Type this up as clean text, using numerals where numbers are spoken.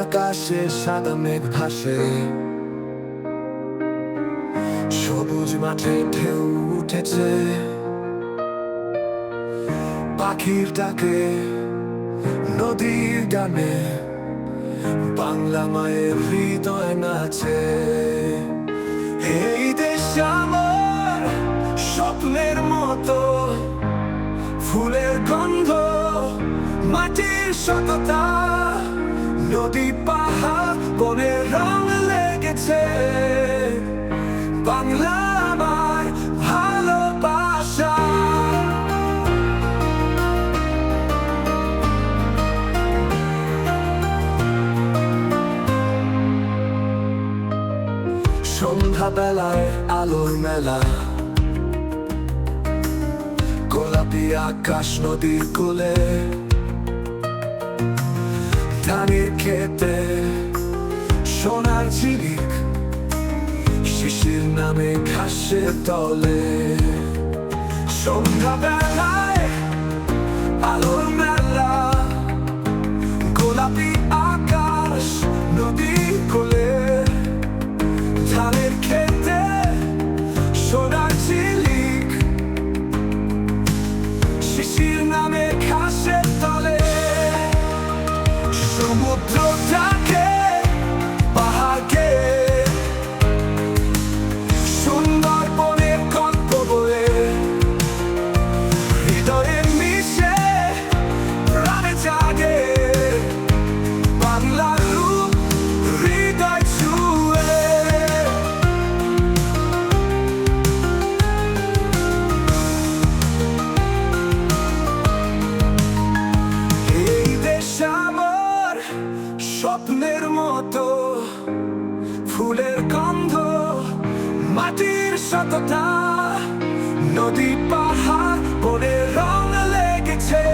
আকাশে সাদা মেঘ ভাসে, সবুজ মাঠে ঢেউ উঠেছে, পাখির ডাকে নদীর গানে বাংলা মায়ের হৃদয় নাচে। এই দেশ আমার স্বপ্নের মতো, ফুলের গন্ধ, মাটির সততা, নদী পাহাড় বনের রং লেগেছে, বাংলা আমার ভালোবাসা। সন্ধ্যাবেলায় আলোর মেলা, গোলাপি আকাশ নদীর কোলে, ধানের খেতে সোনার ঝিলিক, শিশির নামে ঘাসের তলে। সন্ধ্যাবেলায় আলোর মেলা, গোলাপি আকাশ নদীর কোলে, ধানের খেতে সোনার ঝিলিক, শিশির নামে ঘাসের তলে। সমুদ্র ডাকে পাহাড়কে, সুন্দর বনের গল্প বলে, হৃদয়ে মিশে প্রাণে জাগে, বাংলার রূপ হৃদয় ছুঁয়ে। এই দেশ আমার স্বপ্নের মতো, ফুলের গন্ধ, মাটির সততা, নদী পাহাড় বনের রং লেগেছে,